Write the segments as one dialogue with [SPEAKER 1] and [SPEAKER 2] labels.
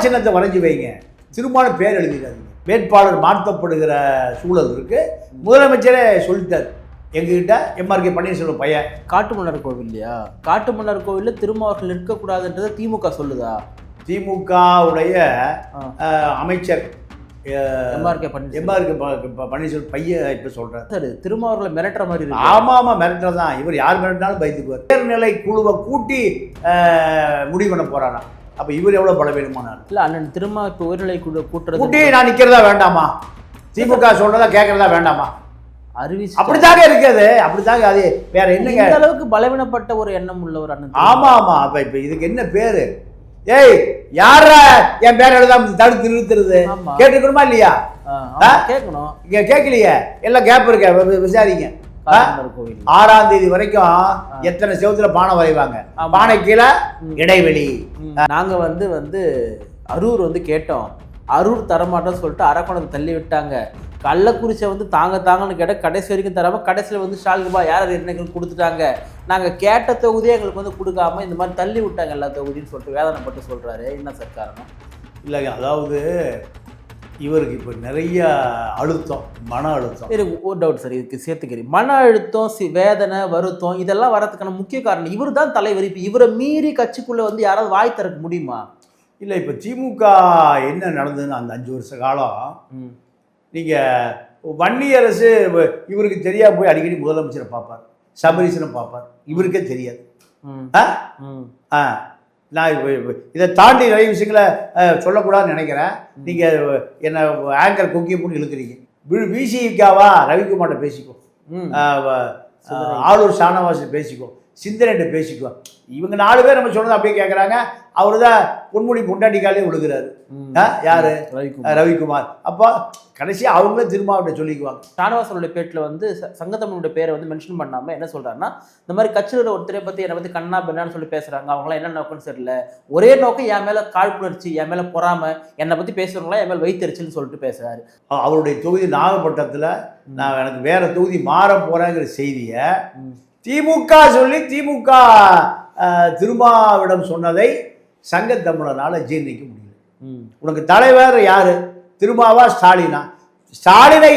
[SPEAKER 1] சின்னத்தை வரைஞ்சி வைங்க, திருமாவளவன் பேர் எழுதிடாதீங்க. வேட்பாளர் மாற்றப்படுகிற சூழல் இருக்கு. முதலமைச்சரே சொல்லிட்டார் எங்ககிட்ட, எம்ஆர்கே பன்னீர்செல்வம் பையன்.
[SPEAKER 2] காட்டுமன்னார் கோவில் இல்லையா, காட்டுமன்னார் கோவிலில் திருமாவர்கள் இருக்கக்கூடாதுன்றதை திமுக சொல்லுதா?
[SPEAKER 1] திமுகவுடைய அமைச்சர்
[SPEAKER 2] எம்ஆர்கே
[SPEAKER 1] பன்னீர்செல்வம் பையன் இப்போ சொல்கிறார்.
[SPEAKER 2] சார் திருமாவர்களை மிரட்டுற மாதிரி இருக்கு.
[SPEAKER 1] ஆமாம், மிரட்டுறது தான். இவர் யார் மிரட்டினாலும் பயந்துக்குவார். உயர்நிலை குழுவை கூட்டி முடிவு பண்ண போகிறாரா? அப்போ இவர் எவ்வளோ பலவீனமானார்?
[SPEAKER 2] இல்லை அண்ணன் திருமா இப்போ உயர்நிலை குழு
[SPEAKER 1] கூட்டி நான் நிற்கிறதா வேண்டாமா? திமுக சொல்கிறதா கேட்குறதா வேண்டாமா?
[SPEAKER 2] அறிவிச்சு
[SPEAKER 1] அப்படித்தாங்க இருக்குது. அப்படித்தாங்க. அது வேற என்னங்க?
[SPEAKER 2] இந்த அளவுக்கு பலவீனப்பட்ட ஒரு எண்ணம் உள்ள ஒரு அண்ணன்.
[SPEAKER 1] ஆமாம். அப்போ இப்போ இதுக்கு என்ன பேர்? ஏய், யார என் பேர் எழுதாம தடுத்து நிறுத்துறது? கேட்டுக்கணுமா இல்லையா?
[SPEAKER 2] கேட்கணும்.
[SPEAKER 1] இங்க கேட்கலையே, எல்லாம் கேப் இருக்க, விசாரிங்க. 6ஆம் தேதி வரைக்கும் எத்தனை செவத்துல பானை வரைவாங்க? பானை கீழே இடைவெளி.
[SPEAKER 2] நாங்க வந்து அரூர் கேட்டோம், அரூர் தரமாட்டோம் சொல்லிட்டு அரக்கோணத்தை தள்ளி விட்டாங்க. கள்ளக்குறிச்சை தாங்கன்னு கேட்டால் கடைசி வரைக்கும் தராமல் கடைசியில் ஸ்டாலின் யார் என்ன கொடுத்துட்டாங்க. நாங்கள் கேட்ட தொகுதியே எங்களுக்கு கொடுக்காம இந்த மாதிரி தள்ளி விட்டாங்க எல்லா தொகுதின்னு சொல்லிட்டு வேதனைப்பட்டு சொல்கிறாரு. என்ன சார் காரணம்?
[SPEAKER 1] இல்லைங்க, அதாவது இவருக்கு இப்போ நிறைய அழுத்தம், மன அழுத்தம்.
[SPEAKER 2] சரி, ஒரு டவுட் சார் இதுக்கு சேர்த்துக்கிறேன். மன அழுத்தம், வேதனை, வருத்தம் இதெல்லாம் வரதுக்கான முக்கிய காரணம் இவர் தான் தலைவர். இப்போ இவரை மீறி கட்சிக்குள்ளே யாராவது வாய் திறக்க முடியுமா?
[SPEAKER 1] இல்லை, இப்போ திமுக என்ன நடந்ததுன்னு அந்த 5 வருஷ காலம் நீங்கள் வன்னியரசு இவருக்கு தெரியா போய் அடிக்கடி முதலமைச்சரை பார்ப்பார், சபரீசனை பார்ப்பார், இவருக்கே தெரியாது. நான் இதை தாண்டி நிறைய விஷயங்களை சொல்லக்கூடாதுன்னு நினைக்கிறேன். நீங்கள் என்ன ஆங்கர் கொக்கிய போட்டு இழுக்கிறீங்க. விசிகாவா ரவிக்குமார்ட்ட பேசிக்கோ, ஆளூர் ஷானவாஸ் பேசிக்கோ, சிந்தனைகிட்ட பேசிக்கோ. இவங்க 4 பேர் நம்ம சொன்னது அப்படியே கேட்குறாங்க. அவரு தான் பொன்முடி பொண்டாட்டிக்காலே விழுகிறாரு. யாரு? ரவிக்குமார். அப்போ கடைசியாக அவங்களே திருமாவட்ட சொல்லிக்குவாங்க.
[SPEAKER 2] ஷானவாசனுடைய பேட்டில் சங்கத்தமிழோட பேரை மென்ஷன் பண்ணாமல் என்ன சொல்கிறாருன்னா, இந்த மாதிரி கட்சியோட ஒருத்தரை பற்றி என்னை பற்றி கண்ணா பெண்ணான்னு சொல்லி பேசுகிறாங்க. அவங்களாம் என்ன நோக்கம்னு தெரியல, ஒரே நோக்கம் என் மேலே காழ்ப்புணர்ச்சி, என் மேலே பொறாம, என்னை பற்றி பேசுகிறவங்களாம் என் மேலே வைத்தறிச்சுன்னு சொல்லிட்டு பேசுகிறாரு.
[SPEAKER 1] அவருடைய தொகுதி நாகப்பட்டினத்தில் நான் எனக்கு வேற தொகுதி மாற போகிறேங்கிற செய்தியை திமுக சொல்லி திமுக திருமாவிடம் சொன்னதை சங்கத்தமிழனால ஜீர்ணிக்க முடியல. உனக்கு தலைவர் யாரு? திருமாவா ஸ்டாலினா? ஸ்டாலினை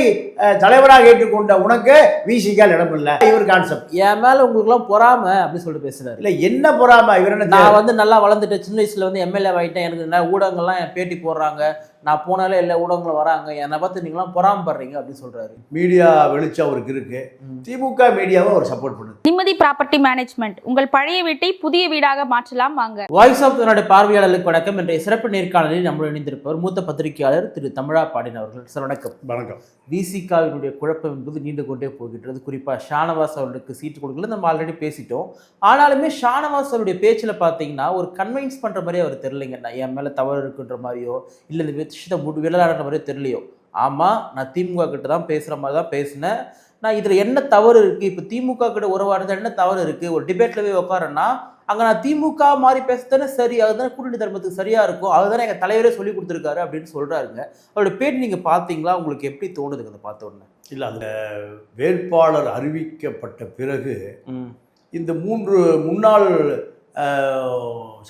[SPEAKER 1] தலைவராக ஏற்றுக்கொண்ட உனக்கு விசிகால் இடம் இல்லை. இவர் கான்செப்ட்
[SPEAKER 2] என் மேல உங்களுக்குலாம் பொறாம அப்படின்னு சொல்லிட்டு பேசுறாரு.
[SPEAKER 1] இல்லை, என்ன பொறாம? இவர் என்ன,
[SPEAKER 2] நான் நல்லா வளர்ந்துட்டேன், சின்ன வயசுல எம்எல்ஏ ஆகிட்டேன், எனக்கு ஊடகங்கள்லாம் என் பேட்டி போடுறாங்க, நான் போனாலே எல்லா ஊடகங்களும் வராங்க, என்னை பார்த்து நீங்களாம் பொறாமப்படுறீங்க அப்படின்னு சொல்றாரு.
[SPEAKER 1] மீடியா வெளிச்சம் அவருக்கு இருக்கு. திமுக மீடியாவை அவர் சப்போர்ட் பண்ணுது.
[SPEAKER 3] நிம்மதி ப்ராப்பர்ட்டி மேனேஜ்மெண்ட், உங்கள் பழைய வீட்டை புதிய வீடாக மாற்றலாம் வாங்க.
[SPEAKER 2] வாய்ஸ் ஆஃப் தன்னுடைய பார்வையாளர்களுக்கு வணக்கம். இன்றைய சிறப்பு நேர்காணலில் நம்மளுடன் இணைந்திருப்பவர் மூத்த பத்திரிகையாளர் திரு தமிழா பாண்டியன் அவர்கள். சார் வணக்கம்.
[SPEAKER 1] வணக்கம்.
[SPEAKER 2] விசிகாவினுடைய குழப்பம் என்பது நீண்டு கொண்டே போகின்றது. குறிப்பாக ஷானவாஸ் அவர்களுக்கு சீட்டு கொடுக்கல, நம்ம ஆல்ரெடி பேசிட்டோம். ஆனாலுமே ஷானவாஸ் அவருடைய பேச்சில் பார்த்தீங்கன்னா ஒரு கன்வின்ஸ் பண்ணுற மாதிரியே அவர் தெரியலைங்க. நான் என் மேலே தவறு இருக்குன்ற மாதிரியோ இல்லை இந்த விஷயத்தை விளையாடுற மாதிரியோ தெரியலையோ. ஆமாம், நான் திமுக கிட்ட தான் பேசுகிற மாதிரி தான் பேசினேன். நான் இதில் என்ன தவறு இருக்குது? இப்போ திமுக கிட்ட உறவாடுறது என்ன தவறு இருக்குது? ஒரு டிபேட்டில் போய் உட்காரன்னா அங்கே நான் திமுக மாதிரி பேசுதானே சரி, அதுதானே கூட்டணி தர்மத்துக்கு சரியாக இருக்கும், அதுதானே எங்கள் தலைவரே சொல்லி கொடுத்துருக்காரு அப்படின்னு சொல்கிறாருங்க. அவருடைய பேட்டி நீங்கள் பார்த்தீங்களா? உங்களுக்கு எப்படி தோணுதுங்க அதை பார்த்த உடனே?
[SPEAKER 1] இல்லை, அந்த வேட்பாளர் அறிவிக்கப்பட்ட பிறகு இந்த 3 முன்னாள்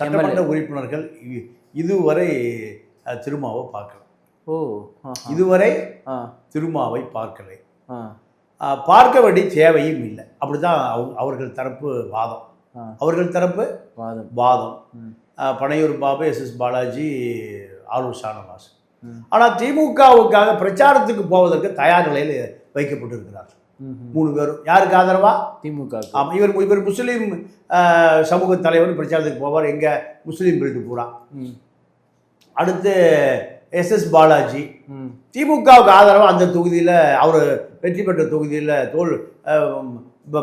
[SPEAKER 1] சட்டமன்ற உறுப்பினர்கள் இதுவரை திருமாவை பார்க்கல. இதுவரை திருமாவை பார்க்கலை, பார்க்க வேண்டிய தேவையும் இல்லை. அப்படிதான் அவர்கள் தரப்பு வாதம். அவர்கள் தரப்பு வாதம் பனையூர் பாபு, எஸ் பாலாஜி, ஆளூர் ஷானவாஸ். ஆனால் திமுகவுக்காக பிரச்சாரத்துக்கு போவதற்கு தயார் நிலையில் வைக்கப்பட்டிருக்கிறார்கள் 3 பேரும். யாருக்கு ஆதரவா?
[SPEAKER 2] திமுக.
[SPEAKER 1] ஆமாம், இவர் முஸ்லீம் சமூக தலைவர் பிரச்சாரத்துக்கு போவார். எங்க முஸ்லீம் பில்டு பூரா. அடுத்து எஸ் பாலாஜி திமுகவுக்கு ஆதரவாக அந்த தொகுதியில், அவர் வெற்றி பெற்ற தொகுதியில்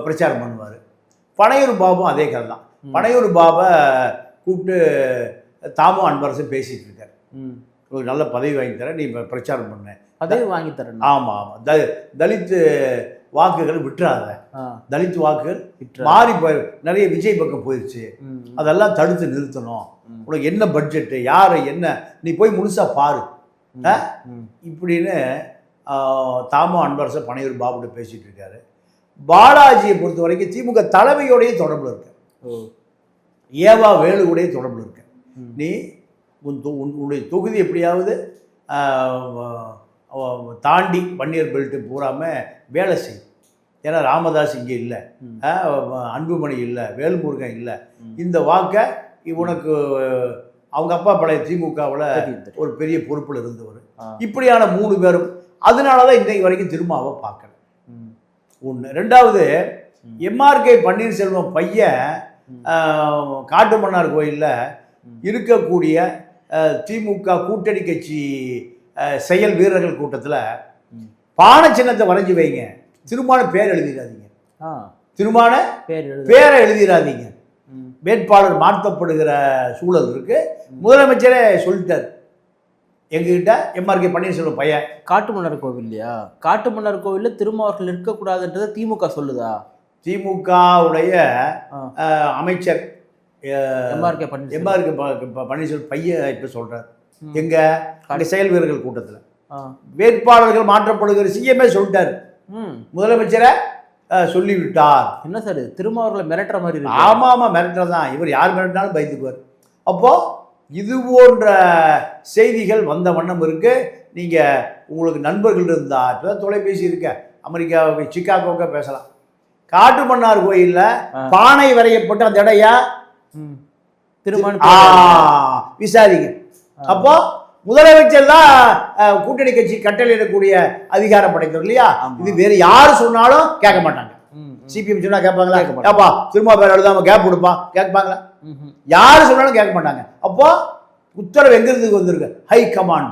[SPEAKER 1] பிரச்சாரம் பண்ணுவார். பனையூர் பாபும் அதே கதை தான். பனையூர் பாபை கூப்பிட்டு தாமு அன்பரசன் பேசிகிட்டு இருக்கார். ஒரு நல்ல பதவி வாங்கி தரேன், நீ பிரச்சாரம் பண்ண
[SPEAKER 2] பதவி வாங்கி தரேன்.
[SPEAKER 1] ஆமாம், தலித்து வாக்குகள் விட்டுறாத, தலித்து வாக்குகள் மாறி போய் நிறைய விஜய் பக்கம் போயிடுச்சு, அதெல்லாம் தடுத்து நிறுத்தணும். உனக்கு என்ன பட்ஜெட்டு, யார் என்ன, நீ போய் முழுசா பாரு இப்படின்னு தாமோ அன்பரசன் பனையூர் பாபுட்ட பேசிட்டு இருக்காரு. பாலாஜியை பொறுத்த வரைக்கும் திமுக தலைமையோடைய தொடர்புல இருக்க, ஏவா வேலுடைய தொடர்புல இருக்க. நீ உன்னுடைய தொகுதி எப்படியாவது தாண்டி வன்னியர் பெல்ட்டு பூராமல் வேலை செய். ஏன்னா ராமதாஸ் இங்கே இல்லை, அன்புமணி இல்லை, வேல்முருகன் இல்லை. இந்த வாக்கை உனக்கு அவங்க அப்பா பழைய திமுகவில் ஒரு பெரிய பொறுப்பில் இருந்தவர். இப்படியான 3 பேரும் அதனால தான் இன்றைக்கு வரைக்கும் திருமாவை பார்க்கல. ஒன்று. ரெண்டாவது, எம்ஆர்கே பன்னீர்செல்வம் பையன் காட்டுமன்னார் கோயிலில் இருக்கக்கூடிய திமுக கூட்டணி கட்சி செயல் வீரர்கள் கூட்டத்தில் பானை சின்னத்தை வரைஞ்சி வைங்க, திருமான பேர் எழுதிடாதீங்க, திருமான பேரை எழுதிடாதீங்க, வேட்பாளர் மாற்றப்படுகிற சூழல் இருக்கு. முதலமைச்சரே சொல்லிட்டார் எங்ககிட்ட, எம்ஆர்கே பன்னீர்செல்வம் பையன்.
[SPEAKER 2] காட்டுமன்னார் கோவில் இல்லையா, காட்டுமன்னார் கோவிலில் திருமாவர்கள் இருக்கக்கூடாதுன்றதை திமுக சொல்லுதா?
[SPEAKER 1] திமுகவுடைய அமைச்சர்
[SPEAKER 2] எம்ஆர்கே
[SPEAKER 1] பன்னீர்செல்வம் பையன் இப்போ சொல்றார் எங்க அங்கே செயல் வீரர்கள் கூட்டத்தில் வேட்பாளர்கள் மாற்றப்படுகிற சிஎம்ஏ சொல்லிட்டார், முதலமைச்சரை சொல்லிவிட்டார்.
[SPEAKER 2] என்ன சார் திருமாவர்களை மிரட்டுற மாதிரி இருக்கு?
[SPEAKER 1] ஆமா ஆமா, மிரட்டுறதான். இவர் யார் மிரட்டினாலும் பயந்துக்குவார். அப்போ இது போன்ற செய்திகள் வந்த வண்ணம் இருக்கு. நீங்க உங்களுக்கு நண்பர்கள் இருந்தா, இப்போ தொலைபேசி இருக்க, அமெரிக்கா சிக்காகோக்க பேசலாம். காட்டுமன்னார் கோயில்ல பானை வரையப்பட்ட அந்த இடையா விசாரிங்க. அப்போ முதலமைச்சர் தான் கூட்டணி கட்சி கட்டளையிடக்கூடிய அதிகாரம் படைத்தவர் இல்லையா? இது வேற யாரு சொன்னாலும் கேட்க மாட்டாங்க. சிபிஎம் சொன்னா கேட்பாங்களா? கேப்பா திரும்ப பேர் எழுதாம கேப் கொடுப்பான், கேட்பாங்களா? யாரு சொன்னாலும் கேட்க மாட்டாங்க. அப்போ உத்தரவு எங்கிருந்து வந்திருக்கு? ஹை கமாண்ட்,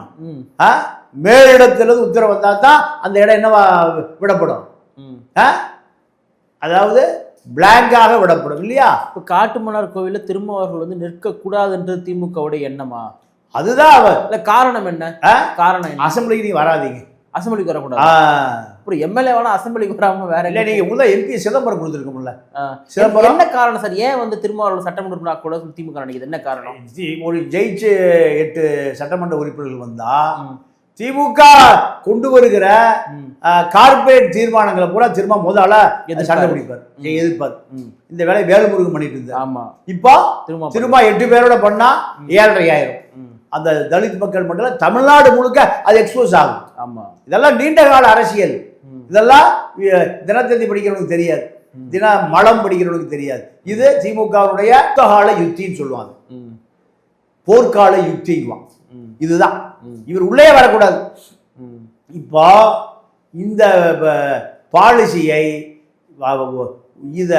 [SPEAKER 1] மேலிடத்திலிருந்து உத்தரவு வந்தா தான் அந்த இடம் என்னவா விடப்படும், அதாவது பிளாங்காக விடப்படும் இல்லையா?
[SPEAKER 2] இப்போ காட்டுமன்னார் கோவிலில் திருமாவர்கள் வந்து நிற்கக்கூடாதுன்றது திமுகவுடைய எண்ணமா?
[SPEAKER 1] அதுதான்
[SPEAKER 2] இல்ல காரணம் என்ன? காரணம் என்ன?
[SPEAKER 1] அசம்பிளிக்கு நீங்க வராதீங்க,
[SPEAKER 2] அசம்பிளிக்கு வரக்கூடாது. அப்புறம் எம்எல்ஏ வேணா அசம்பிளிக்கு வராம வேற
[SPEAKER 1] இல்லை. நீங்க முதல்ல எம்பி சிதம்பரம் கொடுத்துருக்கோம்ல, சிதம்பரம்
[SPEAKER 2] என்ன காரணம் சார்? ஏன் வந்து திருமாவளவன் சட்டமன்ற உறுப்பினர் கூட திமுக நினைக்குது? என்ன காரணம்?
[SPEAKER 1] ஒரு ஜெயிச்சு 8 சட்டமன்ற உறுப்பினர்கள் வந்தா திமுக கொண்டு வருகிற கார்பரேட் தீர்மானங்களை பூரா திரும்ப முதல்ல சண்டை பிடிப்பார், எதிர்ப்பார். இந்த வேலையை வேலுமுருகன் பண்ணிட்டு இருந்தார். ஆமா, இப்போ திரும்ப 8 பேரோட பண்ணா 7,500. அந்த தலித் மக்கள் மட்டும் தமிழ்நாடு முழுக்க அது எக்ஸ்போஸ் ஆகும். ஆமா, இதெல்லாம் நீண்ட கால அரசியல். இதெல்லாம் தினத்தந்தி படிக்கிறவனுக்கு தெரியாது, தின மலம் படிக்கிறவனுக்கு தெரியாது. இது திமுகவுடைய கால யுக்தின்னு சொல்லுவாங்க, போர்க்கால யுக்திங்குவான். இதுதான். இவர் உள்ளே வரக்கூடாது. இப்போ இந்த பாலிசியை இத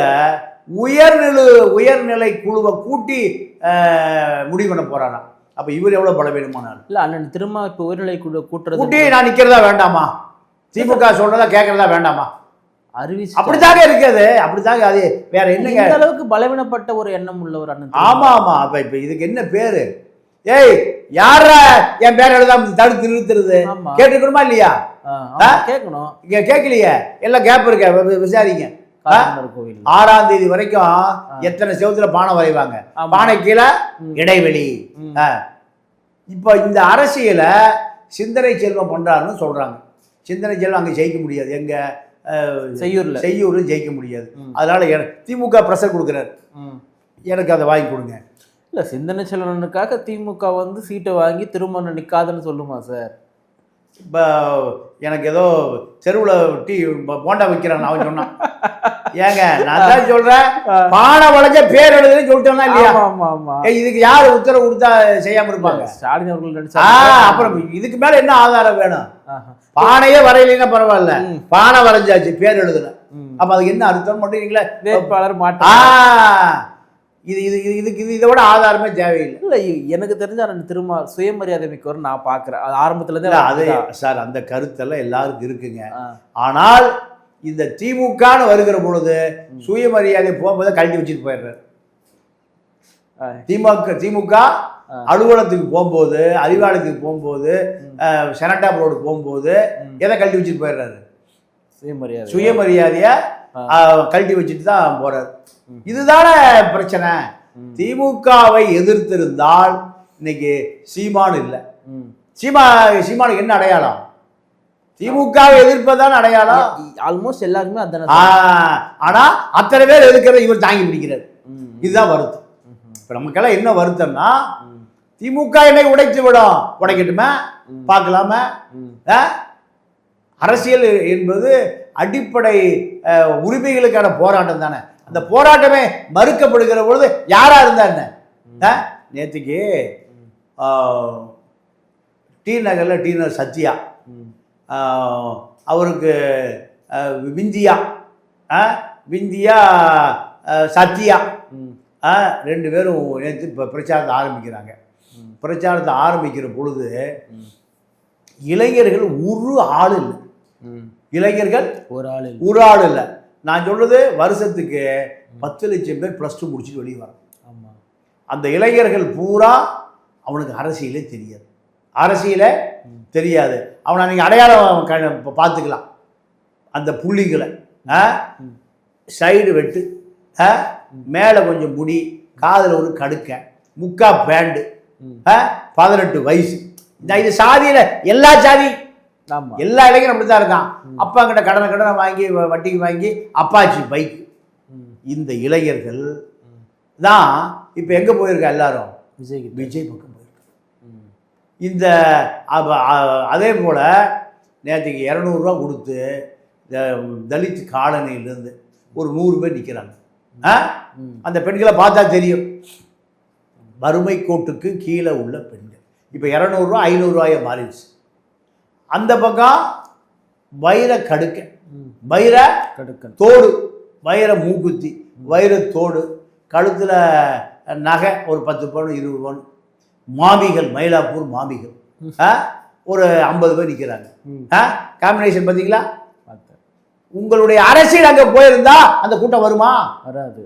[SPEAKER 1] உயர்நிலை குழுவை கூட்டி முடிவு பண்ண போறானா? அப்ப இவர் எவ்வளவு பலவீனமானார்?
[SPEAKER 2] இல்ல அண்ணன் திரும்ப இப்ப உயர்நிலை குழு
[SPEAKER 1] கூட்டி நான் நிக்கிறதா வேண்டாமா? திமுக சொல்றதா கேட்கறதா வேண்டாமா?
[SPEAKER 2] அறிவிச்சு
[SPEAKER 1] அப்படித்தாங்க இருக்குது, அப்படித்தாங்க. அது வேற என்னங்க?
[SPEAKER 2] இந்த அளவுக்கு பலவீனப்பட்ட ஒரு எண்ணம் உள்ளவர் அண்ணன்.
[SPEAKER 1] ஆமா ஆமா. அப்ப இப்ப இதுக்கு என்ன பேரு? ஏய், யார என் பேர் எழுதாம தடுத்து நிறுத்துறது? கேட்டுக்கணுமா இல்லையா?
[SPEAKER 2] கேட்கணும்.
[SPEAKER 1] கேட்கலையே, எல்லாம் கேப் இருக்க, விசாரிங்க. 6ஆம் தேதி வரைக்கும் எத்தனை செவத்துல பானை வரைவாங்க, பானை கீழே இடைவெளி. இப்ப இந்த அரசியலை சிந்தனை செல்வம் பண்றாருன்னு சொல்றாங்க. சிந்தனை செல்வம் அங்க ஜெயிக்க முடியாது. எங்க செய்யூர்ல ஜெயிக்க முடியாது. அதனால திமுக பிரஷர் கொடுக்குறாரு, எனக்கு அதை வாங்கி கொடுங்க.
[SPEAKER 2] இல்ல சிந்தனை செல்வனுக்காக திமுக வந்து சீட்டை வாங்கி திரும்ப நிக்காதுன்னு சொல்லுமா சார்?
[SPEAKER 1] இப்போ எனக்கு ஏதோ தெருவில் டீ போண்டா வைக்கிறான் அவன் சொன்னான். ஏங்க நான் தான் சொல்றேன், பானை வளைஞ்ச பேர் எழுதுன்னு சொல்லிட்டோம்னா இல்லையா? இதுக்கு யாரு உத்தரவு கொடுத்தா செய்யாம இருப்பாங்க?
[SPEAKER 2] ஸ்டாலின் அவர்கள் நினைச்சா.
[SPEAKER 1] அப்புறம் இதுக்கு மேல என்ன ஆதாரம் வேணும்? பானையே வரையிலன்னா பரவாயில்ல, பானை வரைஞ்சாச்சு, பேர் எழுதுல. அப்ப அதுக்கு என்ன அர்த்தம் பண்றீங்களா?
[SPEAKER 2] வேட்பாளர் மாட்டா.
[SPEAKER 1] இதுக்கு இதை விட ஆதாரமே தேவையில்லை.
[SPEAKER 2] இல்லை, எனக்கு தெரிஞ்ச திரும்ப சுயமரியாதை மிக்கவர் நான் பார்க்குறேன். அது ஆரம்பத்துலேருந்து
[SPEAKER 1] அதே சார், அந்த கருத்தெல்லாம் எல்லாருக்கும் இருக்குங்க. ஆனால் இந்த திமுகன்னு வருகிற பொழுது சுயமரியாதை போகும்போது கழட்டி வச்சுட்டு போயிடுறாரு. திமுக அலுவலகத்துக்கு போகும்போது, அறிவாலயத்துக்கு போகும்போது, செனட்டா ரோடு போகும்போது எதை கழட்டி வச்சுட்டு போயிடுறாரு? சுயமரியாதைய கழட்டி வச்சுட்டு தான் போறாரு. இதுதானே பிரச்சனை. திமுகவை எதிர்த்திருந்தால் இன்னைக்கு சீமான் இல்லை. சீமானுக்கு என்ன அடையாளம்? திமுகவை எதிர்ப்பதான் அடையாளம்.
[SPEAKER 2] ஆல்மோஸ்ட் எல்லாருமே அதான.
[SPEAKER 1] ஆனா அத்தனை பேர் எதிர்க்கிறத இவர் தாங்கி பிடிக்கிறார். இதுதான் வருத்தம். இப்ப நமக்கெல்லாம் என்ன வருத்தம்னா, திமுக என்னை உடைத்து விடும். உடைக்கட்டுமா? பார்க்கலாமா? அரசியல் என்பது அடிப்படை உரிமைகளுக்கான போராட்டம் தானே. அந்த போராட்டமே மறுக்கப்படுகிற பொழுது யாரா இருந்தா என்ன? நேற்றுக்கு டி நகரில் டி நகர் சத்யா, அவருக்கு விந்தியா விந்தியா சத்யா ரெண்டு பேரும் நேற்று இப்போ பிரச்சாரத்தை ஆரம்பிக்கிறாங்க. பிரச்சாரத்தை ஆரம்பிக்கிற பொழுது இளைஞர்கள் ஒரு ஆள் இல்லை. இளைஞர்கள் ஒரு ஆள் இல்லை. நான் சொல்றது வருஷத்துக்கு 10 லட்சம் பேர் +2 முடிச்சுட்டு வெளியே வரான். அந்த இளைஞர்கள் பூரா அவனுக்கு அரசியலே தெரியாது. அரசியலே தெரியாது. அவனை நீங்கள் அடையாளம் பார்த்துக்கலாம். அந்த புள்ளிகளை சைடு வெட்டு, மேலே கொஞ்சம் முடி, காதில் ஒரு கடுக்க, முக்கா பேண்டு, 18 வயசு. இது சாதியில் எல்லா சாதி எல்லா இளைஞரும் அப்படித்தான் இருக்கான். அப்பா கிட்ட கடனை வாங்கி வட்டிக்கு வாங்கி அப்பாச்சி பைக். இந்த இளைஞர்கள் தான் இப்போ எங்கே போயிருக்கா? எல்லாரும் விஜய் பக்கம் போயிருக்க. இந்த அதே போல் நேற்றுக்கு 200 ரூபா கொடுத்து தலித் காலனியிலேருந்து ஒரு 100 பேர் நிற்கிறாங்க. அந்த பெண்களை பார்த்தா தெரியும், வறுமை கோட்டுக்கு கீழே உள்ள பெண்கள். இப்போ 200 ரூபா 500 ரூபாயை மாறிடுச்சு. அந்த பக்கம் வைர கடுக்க, வைர தோடு, வைர மூக்குத்தி, வைர தோடு, கழுத்தில் நகை ஒரு 10 பவுன் 20 பவுன், மாமிகள், மயிலாப்பூர் மாமிகள் ஒரு 50 பேர் நிற்கிறாங்க. காம்பினேஷன் பார்த்தீங்களா? உங்களுடைய அரசியல் அங்கே போயிருந்தா அந்த கூட்டம் வருமா? வராது.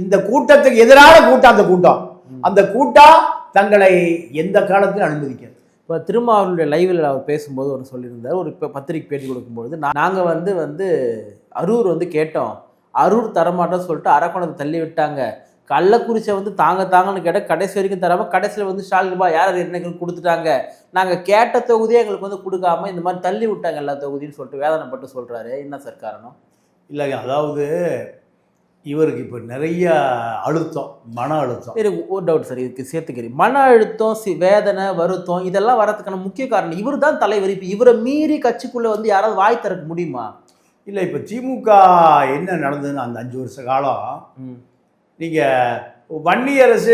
[SPEAKER 1] இந்த கூட்டத்துக்கு எதிரான கூட்டம் அந்த கூட்டம். அந்த கூட்டம் தங்களை எந்த காலத்திலும் அனுமதிக்காது.
[SPEAKER 2] இப்போ திருமாவளவனுடைய லைவில் அவர் பேசும்போது ஒன்று சொல்லியிருந்தார். ஒரு இப்போ பத்திரிக்கை பேட்டி கொடுக்கும்பொழுது நாங்கள் வந்து அரூர் கேட்டோம், அரூர் தரமாட்டோம் சொல்லிட்டு அரக்கோணத்தை தள்ளி விட்டாங்க. கள்ளக்குறிச்சியை தாங்கன்னு கேட்டால் கடைசி வரைக்கும் தராமல் கடைசியில் ஸ்டாலின் யார் என்ன கொடுத்துட்டாங்க. நாங்கள் கேட்ட தொகுதியை எங்களுக்கு கொடுக்காம இந்த மாதிரி தள்ளி விட்டாங்க எல்லா தொகுதின்னு சொல்லிட்டு வேதனைப்பட்டு சொல்கிறாரு. என்ன சார் காரணம்?
[SPEAKER 1] இல்லைங்க, அதாவது இவருக்கு இப்போ நிறைய அழுத்தம், மன அழுத்தம்.
[SPEAKER 2] ஒரு டவுட் சார், இதுக்கு சேர்த்துக்கிறேன். மன அழுத்தம், வேதனை, வருத்தம் இதெல்லாம் வரதுக்கான முக்கிய காரணம் இவர் தான் தலைவர். இப்போ இவரை மீறி கட்சிக்குள்ளே யாராவது வாய் திறக்க முடியுமா?
[SPEAKER 1] இல்லை, இப்போ திமுக என்ன நடந்ததுன்னு அந்த 5 வருஷ காலம் நீங்கள் வன்னியரசு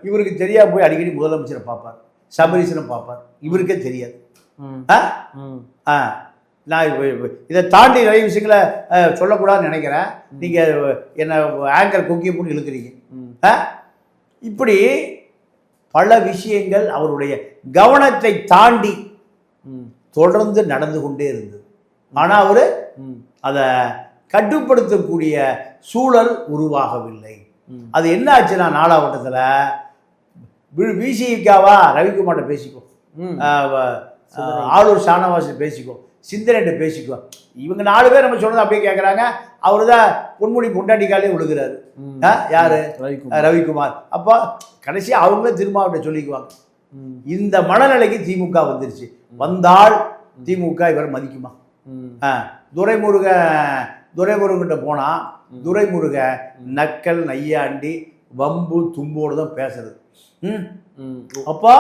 [SPEAKER 1] இவருக்கு தெரியா போய் அடிக்கடி முதலமைச்சரை பார்ப்பார், சபரீசனை பார்ப்பார். இவருக்கே தெரியாது. நான் இதை தாண்டி நிறைய விஷயங்களை சொல்லக்கூடாதுன்னு நினைக்கிறேன். நீங்கள் என்ன ஆங்கர் கொக்கிய போட்டு இழுக்கிறீங்க. இப்படி பல விஷயங்கள் அவருடைய கவனத்தை தாண்டி தொடர்ந்து நடந்து கொண்டே இருந்தது. ஆனால் அவர் அதை கட்டுப்படுத்தக்கூடிய சூழல் உருவாகவில்லை. அது என்ன ஆச்சுன்னா, நாடாவட்டத்தில் விசிகாவா ரவிக்குமார்ட்ட பேசிக்கோ, ஆளூர் ஷானவாஸ் பேசிக்கோ, சிந்தனைட்ட பேசிக்கோ, இவங்க 4 பேர் நம்ம சொன்னது அப்படியே கேட்குறாங்க. அவரு தான் பொன்முடி பொண்டாட்டிக்காலே விழுகிறாரு. யாரு? ரவிக்குமார். அப்போ கடைசியாக அவங்களே திருமாவட்ட சொல்லிக்குவாங்க. இந்த மனநிலைக்கு திமுக வந்துருச்சு. வந்தால் திமுக இவரை மதிக்குமா? துரைமுருகன்கிட்ட போனால் துரைமுருக நக்கல் நையாண்டி வம்பு தும்போடு தான் பேசுறது. அப்போ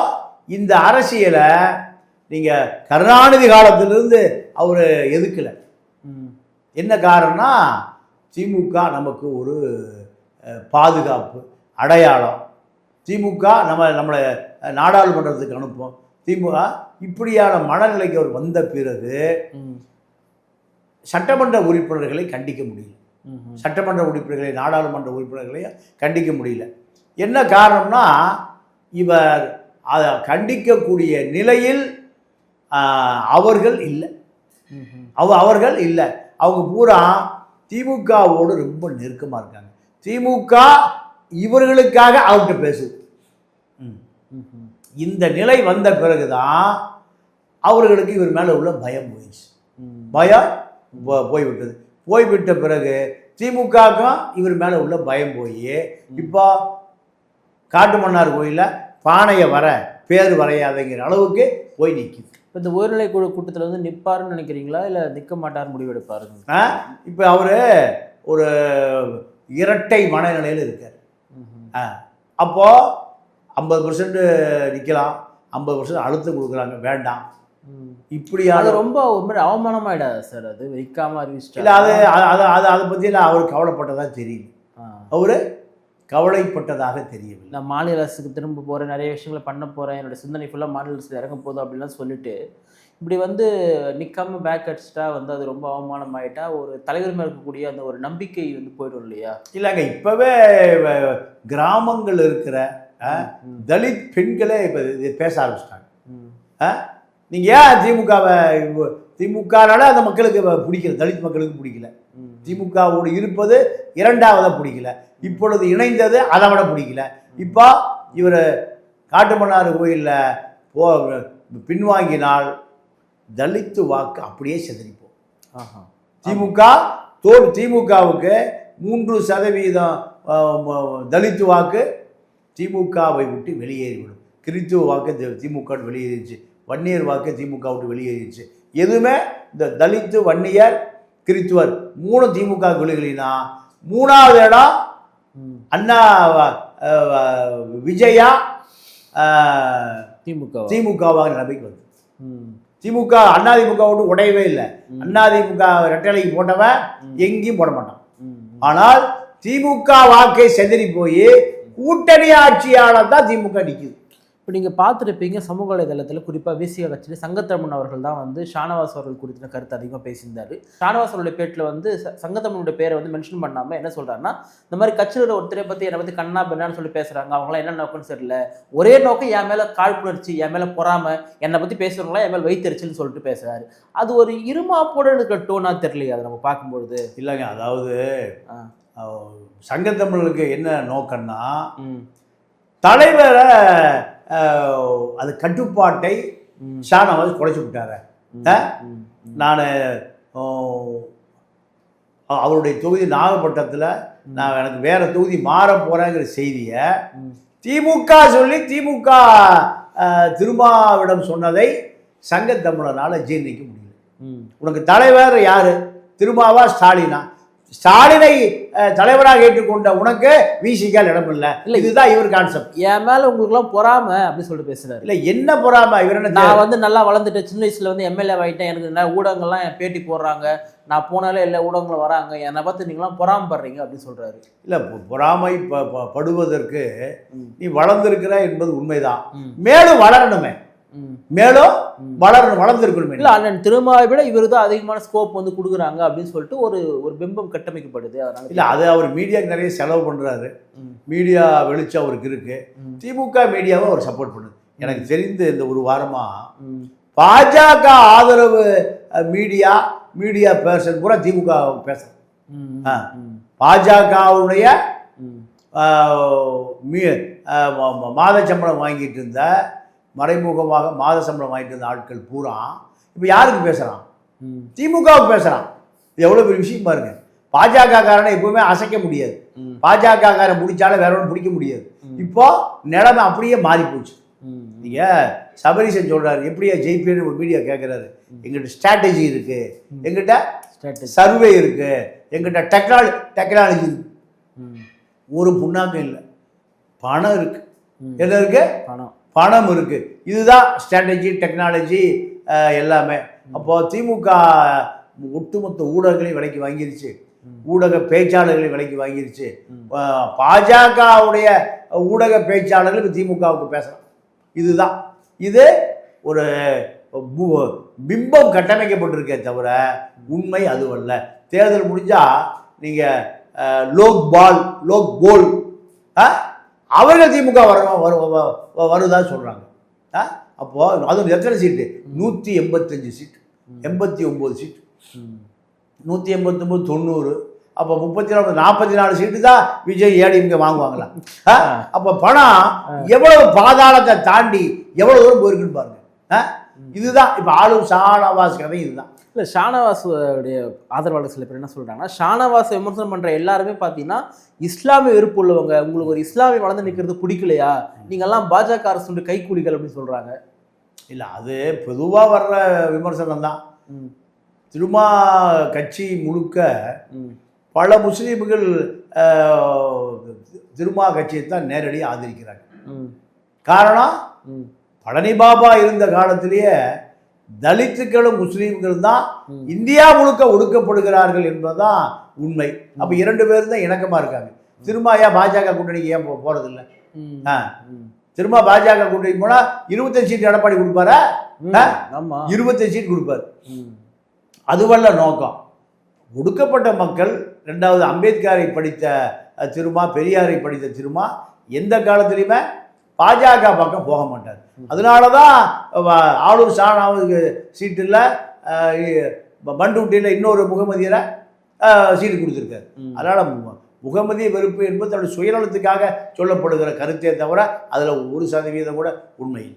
[SPEAKER 1] இந்த அரசியலை நீங்கள் கருணாநிதி காலத்திலிருந்து அவர் எதுக்கலை. என்ன காரணம்னா, திமுக நமக்கு ஒரு பாதுகாப்பு அடையாளம். திமுக நம்மளை நாடாளுமன்றத்துக்கு அனுப்பும். திமுக இப்படியான மனநிலைக்கு அவர் வந்த பிறகு சட்டமன்ற உறுப்பினர்களை கண்டிக்க முடியல. சட்டமன்ற உறுப்பினர்களை, நாடாளுமன்ற உறுப்பினர்களை கண்டிக்க முடியல. என்ன காரணம்னா, இவர் அதை கண்டிக்கக்கூடிய நிலையில் அவர்கள் இல்லை. அவர்கள் இல்லை. அவங்க பூரா திமுகவோடு ரொம்ப நெருக்கமாக இருக்காங்க. திமுக இவர்களுக்காக அவர்கிட்ட பேசுது. இந்த நிலை வந்த பிறகுதான் அவர்களுக்கு இவர் மேலே உள்ள பயம் போயிடுச்சு. பயம் போய்விட்டது. போய்விட்ட பிறகு திமுகவுக்கும் இவர் மேலே உள்ள பயம் போய் இப்போ காட்டுமன்னார் கோயிலில் பானையை பேர் வரையாதங்கிற அளவுக்கு போய் நிற்கிது.
[SPEAKER 2] இப்போ இந்த உயர்நிலை குழு கூட்டத்தில் நிற்பாருன்னு நினைக்கிறீங்களா, இல்லை நிற்க மாட்டார் முடிவெடுப்பாருங்க?
[SPEAKER 1] இப்போ அவர் ஒரு இரட்டை மனநிலையில் இருக்கார். அப்போது 50% நிற்கலாம், 50% அழுத்தம் கொடுக்குறாங்க, வேண்டாம்.
[SPEAKER 2] அது
[SPEAKER 1] இப்படியான
[SPEAKER 2] ரொம்ப ஒரு மாதிரி அவமானமாயிடாது சார், அது வைக்காம
[SPEAKER 1] இல்லை,
[SPEAKER 2] அறிவிச்சிட்டா?
[SPEAKER 1] அதை பற்றியெல்லாம் அவர் கவலைப்பட்டதாக தெரியும். அவர் கவலைப்பட்டதாக தெரியவில்லை.
[SPEAKER 2] நான் மாநில அரசுக்கு திரும்ப போகிறேன், நிறைய விஷயங்களை பண்ண போகிறேன், என்னோட சிந்தனை ஃபுல்லாக மாநில அரசில் இறங்க போதும் அப்படின்லாம் சொல்லிட்டு இப்படி வந்து நிற்காம பேக் அடிச்சிட்டா வந்து அது ரொம்ப அவமானமாயிட்டா ஒரு தலைவர் மேல இருக்கக்கூடிய அந்த ஒரு நம்பிக்கை வந்து போயிடும் இல்லையா?
[SPEAKER 1] இல்லைங்க, இப்போவே கிராமங்கள் இருக்கிற தலித் பெண்களே இப்போ பேச ஆரம்பிச்சிட்டாங்க. நீங்கள் ஏன் திமுகனால அந்த மக்களுக்கு பிடிக்கல, தலித் மக்களுக்கு பிடிக்கல. திமுகவோடு இருப்பது இரண்டாவதாக பிடிக்கல, இப்பொழுது இணைந்தது அதை விட பிடிக்கல. இப்போ இவர் காட்டுமன்னார் கோயிலில் பின்வாங்கினால் தலித்து வாக்கு அப்படியே சிதறிப்போம். திமுகவுக்கு 3% தலித்து வாக்கு திமுகவை விட்டு வெளியேறிவிடும். கிறித்துவ வாக்கு திமுக வெளியேறிடுச்சு, வன்னியர் வாக்கு திமுக விட்டு வெளியேறிடுச்சு. எதுவுமே இந்த தலித்து, வன்னியர், கிறித்துவர் 3 திமுக கொள்கைகளினா 3வது இடம் அண்ணா விஜயா திமுகவாக நிலைமைக்கு வந்து. திமுக அதிமுகவோடு உடையவே இல்லை. அதிமுக ரெட்டலைக்கு போட்டவன் எங்கேயும் போட மாட்டான். ஆனால் திமுக வாக்கை செதறி போய் கூட்டணி ஆட்சியாளர் தான் திமுக நிற்குது.
[SPEAKER 2] இப்போ நீங்கள் பார்த்துருப்பீங்க சமூக வலைதளத்தில், குறிப்பாக விசிக கட்சியில் சங்கத்தமிழ் அவர்கள் தான் வந்து ஷானவாஸ் அவர்கள் குறித்த கருத்து அதிகமாக பேசியிருந்தார். ஷானவாஸ் அவருடைய பேட்டில் வந்து சங்கத்தமிழுடைய பேரை வந்து மென்ஷன் பண்ணாமல் என்ன சொல்கிறாருன்னா, இந்த மாதிரி கட்சியில் ஒருத்தரை பற்றி என்னை பற்றி கண்ணா பெண்ணான்னு சொல்லி பேசுகிறாங்க, அவங்களாம் என்ன நோக்கம்னு தெரியல, ஒரே நோக்கம் என் மேலே காழ்ப்புணர்ச்சி, என் மேலே பொறாமை, என்னை பற்றி பேசுகிறவங்களாம் என் மேலே வைத்தறிச்சல்னு சொல்லிட்டு பேசுகிறாரு. அது ஒரு இருமாப்போட இருக்கிற டோனாக தெரியலையா அதை நம்ம பார்க்கும்பொழுது?
[SPEAKER 1] இல்லைங்க, அதாவது சங்கத்தமிழுக்கு என்ன நோக்கம்னா, தலைவரை அது கட்டுப்பாட்டை ஷானவாஸ் குறைச்சி விட்டார. நான் அவருடைய தொகுதி நாகப்பட்டினத்தில் நான் எனக்கு வேற தொகுதி மாற போகிறேங்கிற செய்தியை திமுக சொல்லி திமுக திருமாவிடம் சொன்னதை சங்கத்தமிழனால் ஜீர்ணிக்க முடியல. உனக்கு தலைவர் யாரு, திருமாவா ஸ்டாலினா? ஸ்டாலினை தலைவராக ஏற்றுக்கொண்ட உனக்கு விசிகால் இடம் இல்லை. இதுதான் இவர் கான்செப்ட்.
[SPEAKER 2] என் மேல உங்களுக்குலாம் பொறாம அப்படின்னு சொல்லிட்டு பேசுறாரு.
[SPEAKER 1] இல்லை, என்ன பொறாம? இவர் என்ன,
[SPEAKER 2] நான் வந்து நல்லா வளர்ந்துட்டேன், சின்ன வயசுல வந்து எம்எல்ஏ ஆகிட்டேன், எனக்கு நிறைய ஊடகங்கள்லாம் என் பேட்டி போடுறாங்க, நான் போனாலே எல்லா ஊடகங்களும் வராங்க, என்னை பார்த்து நீங்களாம் பொறாமப்படுறீங்க அப்படின்னு சொல்றாரு.
[SPEAKER 1] இல்லை, பொறாமை படுவதற்கு நீ வளர்ந்துருக்கிற என்பது உண்மைதான். மேலும் வளரணுமே, மேலும் வளர்ந்துருக்கணுமே.
[SPEAKER 2] இல்லை, அண்ணன் திருமாவை விட இவர் தான் அதிகமான ஸ்கோப் வந்து கொடுக்குறாங்க அப்படின்னு சொல்லிட்டு ஒரு பிம்பம் கட்டமைக்கப்படுது. அதனால
[SPEAKER 1] இல்லை, அது அவர் மீடியாவுக்கு நிறைய செலவு பண்ணுறாரு, மீடியா வெளிச்சம் அவருக்கு இருக்கு. திமுக மீடியாவை அவர் சப்போர்ட் பண்ணுது. எனக்கு தெரிந்து இந்த ஒரு வாரமாக பாஜக ஆதரவு மீடியா பர்சன் பூரா திமுக பேசுகிறேன். பாஜகவுடைய மாத சம்பளம் வாங்கிட்டு இருந்த, மறைமுகமாக மாத சம்பளம் வாங்கிட்டு இருந்த ஆட்கள் பூரா இப்போ யாருக்கு பேசுகிறான்? திமுகவுக்கு பேசுகிறான். இது எவ்வளோ பெரிய விஷயம் பாருங்க. பாஜக காரனை எப்பவுமே அசைக்க முடியாது, பாஜக காரன் பிடிச்சாலும் வேற ஒன்று பிடிக்க முடியாது. இப்போ நிலைமை அப்படியே மாறி போச்சு. நீங்கள் சபரீசன் சொல்கிறாரு, எப்படியா ஜெயிப்பேன்னு ஒரு மீடியா கேட்குறாரு. எங்கிட்ட ஸ்ட்ராட்டஜி இருக்குது, எங்கிட்ட சர்வே இருக்குது, எங்கிட்ட டெக்னாலஜி இருக்கு. ஒரு புண்ணாக்கம் இல்லை, பணம் இருக்கு. என்ன இருக்கு? பணம் இருக்கு. இதுதான் ஸ்ட்ராட்டஜி, டெக்னாலஜி எல்லாமே. அப்போ திமுக ஒட்டுமொத்த ஊடகங்களையும் விலைக்கு வாங்கிருச்சு, ஊடக பேச்சாளர்களையும் விலைக்கு வாங்கிருச்சு. பாஜகவுடைய ஊடக பேச்சாளர்கள் இப்போ திமுகவுக்கு பேசலாம். இதுதான், இது ஒரு பிம்பம் கட்டமைக்கப்பட்டிருக்கே தவிர உண்மை அதுவல்ல. தேர்தல் முடிஞ்சா நீங்கள் லோக் போல் அவர்கள் திமுக வருதான் சொல்கிறாங்க. அப்போது அது எத்தனை சீட்டு? 185 சீட்டு, 89 சீட்டு, 189 90. அப்போ 34 44 சீட்டு தான் விஜய் ஏடிஎம்கே வாங்குவாங்களா? அப்போ பணம் எவ்வளவு பாதாளத்தை தாண்டி எவ்வளோ தூரம் போயிருக்குன்னு பாருங்க. இதுதான் இப்போ ஆளும் ஷானவாஸ் கதை. இதுதான்.
[SPEAKER 2] இல்லை, ஷானவாஸுடைய ஆதரவாளர் சில பேர் என்ன சொல்கிறாங்கன்னா, ஷானவாஸை விமர்சனம் பண்ணுற எல்லாருமே பார்த்தீங்கன்னா இஸ்லாமிய வெறுப்பு உள்ளவங்க, உங்களுக்கு ஒரு இஸ்லாமிய வளர்ந்து நிற்கிறது பிடிக்கலையா, நீங்கள்லாம் பாஜக அரசுடைய கைக்கூலிகள் அப்படின்னு சொல்கிறாங்க.
[SPEAKER 1] இல்லை, அது பொதுவாக வர்ற விமர்சனம் தான். திருமா கட்சி முழுக்க பல முஸ்லீம்கள் திருமா கட்சியை தான் நேரடியாக ஆதரிக்கிறாங்க. காரணம் பழனி பாபா இருந்த காலத்திலேயே தலித்துக்களும் முஸ்லீம்களும் தான் இந்தியா முழுக்க ஒடுக்கப்படுகிறார்கள் என்பதுதான் உண்மை. அப்ப 2 பேரும் தான் இணக்கமா இருக்காங்க. திரும்ப ஏன் பாஜக கூட்டணிக்கு ஏன் போறதில்லை? திரும்ப பாஜக கூட்டணி போனா 25 சீட் எடப்பாடி கொடுப்பாரா? 25 சீட் கொடுப்பாரு. அதுவல்ல நோக்கம். ஒடுக்கப்பட்ட மக்கள், 2வது அம்பேத்கரை படித்த திருமா, பெரியாரை படித்த திருமா எந்த காலத்திலையுமே பாஜக பக்கம் போக மாட்டார். அதனால தான் ஆளூர் ஷானாவுக்கு சீட்டு இல்லை, பண்டுட்டியில் இன்னொரு முகமதியரை சீட்டு கொடுத்துருக்காரு. அதனால் முகமதிய வெறுப்பு என்பது தன்னுடைய சுயநலத்துக்காக சொல்லப்படுகிற கருத்தே தவிர அதில் 1% கூட உண்மை இல்லை.